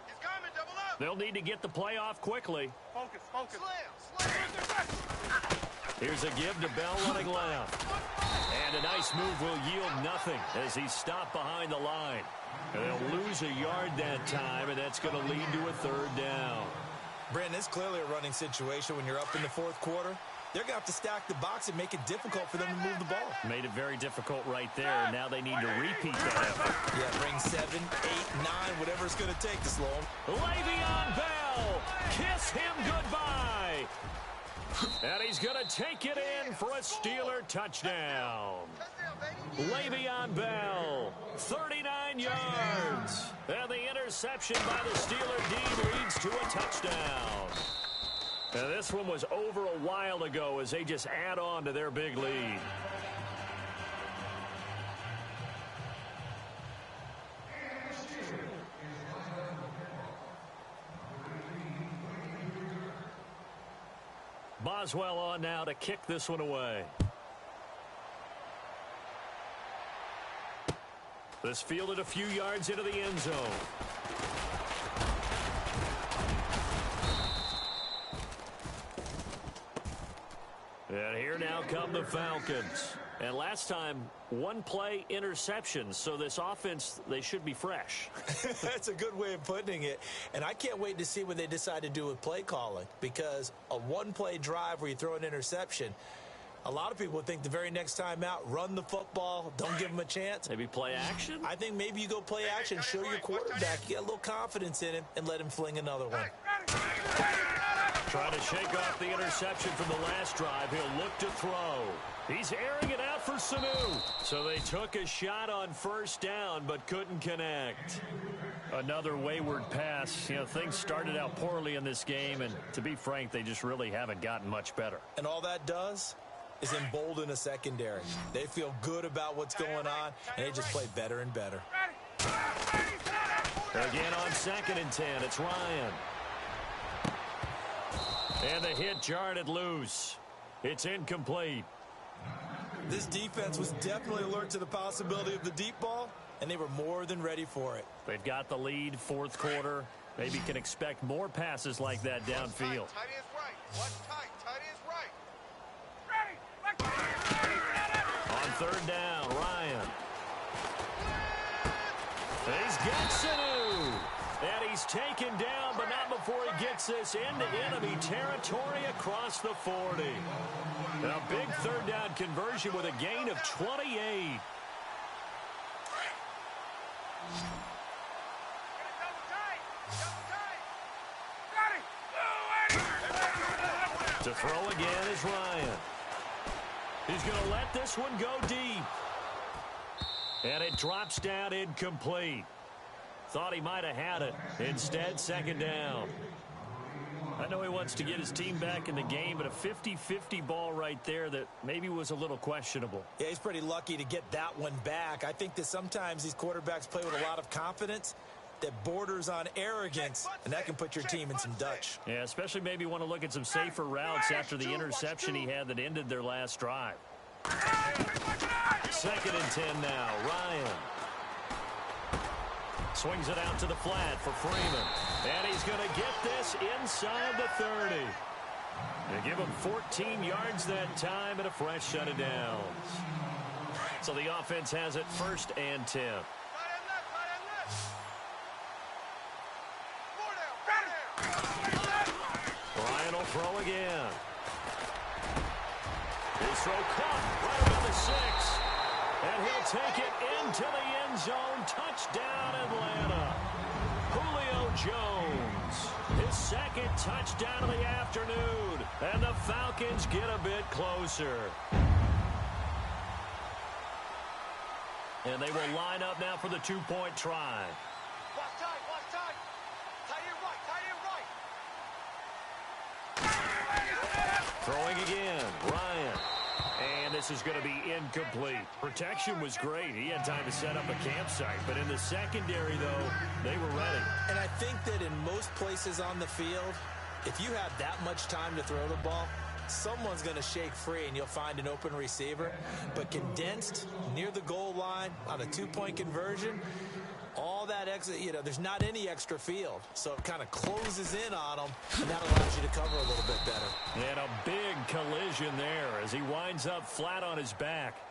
He's coming, double up. They'll need to get the play off quickly. Focus. Slam. Here's a give to Bell running left. And a nice move will yield nothing as he's stopped behind the line. And they'll lose a yard that time, and that's going to lead to a third down. Brandon, it's clearly a running situation when you're up in the fourth quarter. They're going to have to stack the box and make it difficult for them to move the ball. Made it very difficult right there. Now they need to repeat that effort. Yeah, bring 7, 8, 9, whatever it's going to take to slow them. Le'Veon Bell, kiss him goodbye. And he's going to take it in for a Steeler touchdown. Le'Veon Bell, 39 yards. And the interception by the Steeler D leads to a touchdown. And this one was over a while ago as they just add on to their big lead. Boswell on now to kick this one away. This fielded a few yards into the end zone. And here now come the Falcons. And last time, 1 play interception. So this offense, they should be fresh. That's a good way of putting it. And I can't wait to see what they decide to do with play calling. Because a 1-play drive where you throw an interception, A lot of people would think the very next time out, run the football, don't give him a chance. Maybe play action? I think maybe you go play action, show your quarterback, you get a little confidence in him, and let him fling another one. Trying to shake off the interception from the last drive. He'll look to throw. He's airing it out for Sanu. So they took a shot on first down, but couldn't connect. Another wayward pass. You know, things started out poorly in this game, and to be frank, they just really haven't gotten much better. And all that does is embolden a secondary. They feel good about what's going on, and they just play better and better. Again on 2nd and 10, it's Ryan. And the hit jarred it loose. It's incomplete. This defense was definitely alert to the possibility of the deep ball, and they were more than ready for it. They've got the lead, 4th quarter. Maybe can expect more passes like that downfield. Tight is right. What's tight? Tight is right. On 3rd down, Ryan. He's got Sanu. And he's taken down, but not before he gets this into enemy territory across the 40. A big 3rd down conversion with a gain of 28. To throw again is Ryan. He's going to let this one go deep. And it drops down incomplete. Thought he might have had it. Instead, 2nd down. I know he wants to get his team back in the game, but a 50-50 ball right there that maybe was a little questionable. Yeah, he's pretty lucky to get that one back. I think that sometimes these quarterbacks play with a lot of confidence that borders on arrogance, and that can put your team in some Dutch. Yeah, especially maybe want to look at some safer routes after the interception he had that ended their last drive. 2nd and 10 now, Ryan. Swings it out to the flat for Freeman. And he's going to get this inside the 30. They give him 14 yards that time and a fresh set of downs. So the offense has it 1st and 10. Ryan will throw again. His throw caught right around the 6. And he'll take it into the end zone. Touchdown, Atlanta. Julio Jones. His 2nd touchdown of the afternoon. And the Falcons get a bit closer. And they will line up now for the 2-point try. Watch tight, watch tight. Tight end right, tight end right. Throwing again, Ryan. And this is going to be incomplete. Protection was great. He had time to set up a campsite. But in the secondary, though, they were ready. And I think that in most places on the field, if you have that much time to throw the ball, someone's going to shake free and you'll find an open receiver. But condensed near the goal line on a 2-point conversion, all that extra, there's not any extra field. So it kind of closes in on them, and that allows you to cover a little bit better. And a big collision there as he winds up flat on his back.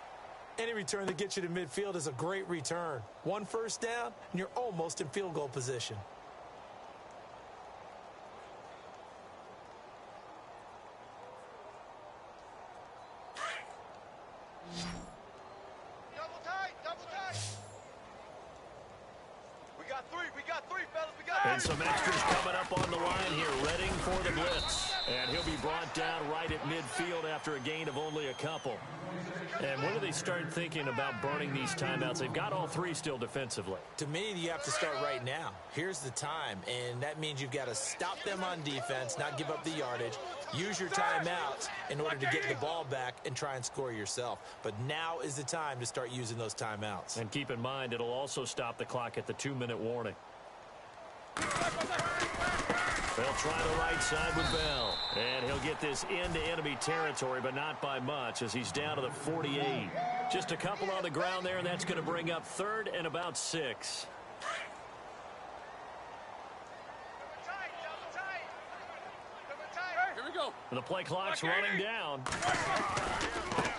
Any return that gets you to midfield is a great return. 1 first down, and you're almost in field goal position. Double tight, double tight. We got three, fellas. We got And some extras coming up on the line here, Redding for the blitz. And he'll be brought down right at midfield after a gain of only a couple. And when do they start thinking about burning these timeouts? They've got all 3 still defensively. To me, you have to start right now. Here's the time, and that means you've got to stop them on defense, not give up the yardage, use your timeouts in order to get the ball back and try and score yourself. But now is the time to start using those timeouts. And keep in mind, it'll also stop the clock at the 2-minute warning. They'll try the right side with Bell. And he'll get this into enemy territory, but not by much as he's down to the 48. Just a couple on the ground there, and that's going to bring up 3rd and about 6. Here we go. The play clock's running down.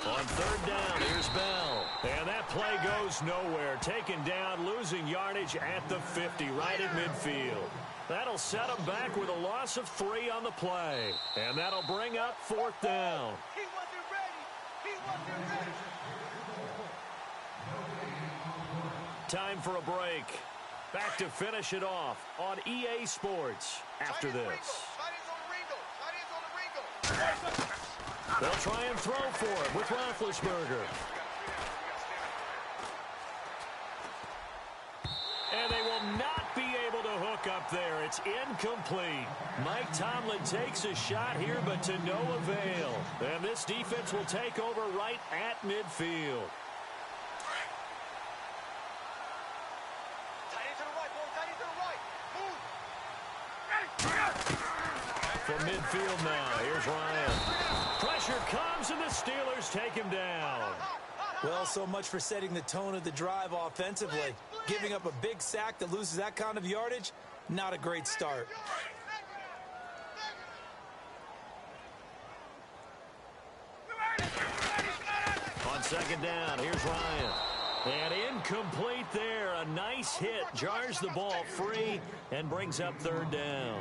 On 3rd down, here's Bell. And that play goes nowhere. Taken down, losing yardage at the 50, right at midfield. That'll set him back with a loss of 3 on the play. And that'll bring up 4th down. He wasn't ready. Time for a break. Back to finish it off on EA Sports after this. They'll try and throw for it with Roethlisberger. And they will not be able to hook up there. It's incomplete. Mike Tomlin takes a shot here, but to no avail. And this defense will take over right at midfield. From midfield now, here's Ryan. Pressure comes, and the Steelers take him down. Well, so much for setting the tone of the drive offensively. Giving up a big sack that loses that kind of yardage, not a great start. On second down, here's Ryan. And incomplete there. A nice hit. Jars the ball free and brings up third down.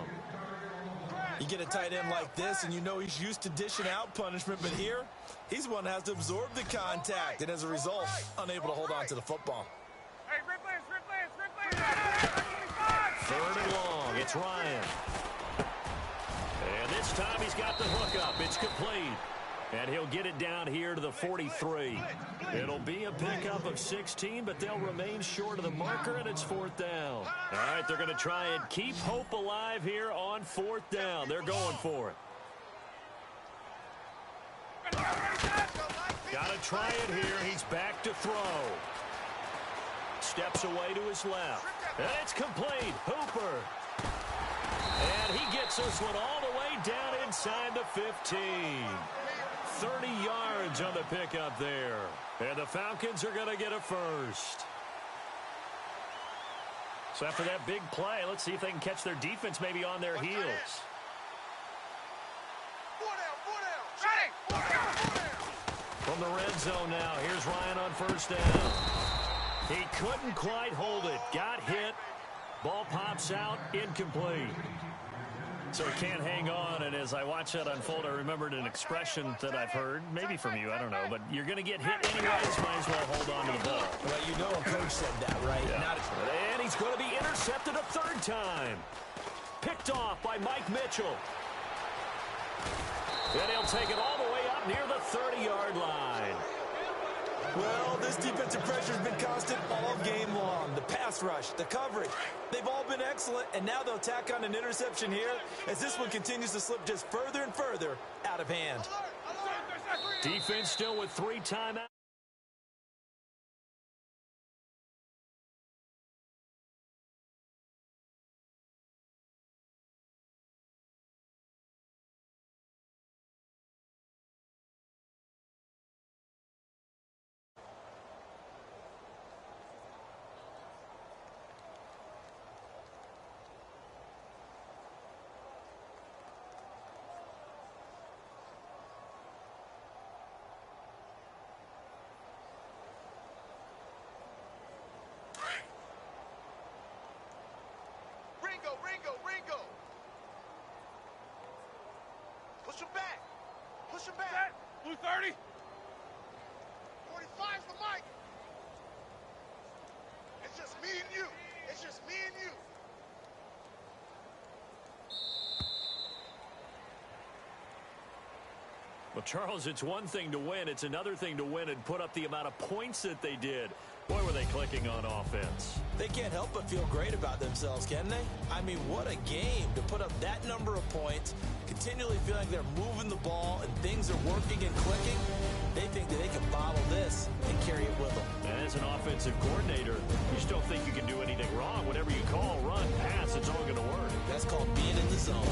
You get a tight end like this, and you know he's used to dishing out punishment, but here, he's the one that has to absorb the contact, and as a result, unable to hold on to the football. Third and long, it's Ryan. And this time he's got the hookup. It's complete. And he'll get it down here to the 43. It'll be a pickup of 16, but they'll remain short of the marker, and it's fourth down. All right, they're going to try and keep hope alive here on fourth down. They're going for it. Got to try it here. He's back to throw. Steps away to his left. And it's complete. Hooper. And he gets this one all the way down inside the 15. 30 yards on the pickup there. And the Falcons are going to get a first. So after that big play, let's see if they can catch their defense maybe on their heels. From the red zone now, here's Ryan on first down. He couldn't quite hold it. Got hit. Ball pops out. Incomplete. So he can't hang on, and as I watch that unfold, I remembered an expression that I've heard, maybe from you, I don't know, but you're going to get hit anyways, might as well hold on to the ball. Well, you know a coach said that, right? Yeah. And he's going to be intercepted a third time. Picked off by Mike Mitchell. And he'll take it all the way up near the 30-yard line. Well, this defensive pressure has been constant all game long. The pass rush, the coverage, they've all been excellent, and now they'll tack on an interception here as this one continues to slip just further and further out of hand. Defense still with 3 timeouts. Ringo. Push him back. Push him back. Blue 30. 45's the mic. It's just me and you. It's just me and you. Well, Charles, it's one thing to win. It's another thing to win and put up the amount of points that they did. Boy, were they clicking on offense. They can't help but feel great about themselves, can they? I mean, what a game to put up that number of points, continually feeling like they're moving the ball and things are working and clicking. They think that they can bottle this and carry it with them. And as an offensive coordinator, you just don't think you can do anything wrong. Whatever you call, run, pass, it's all going to work. That's called being in the zone.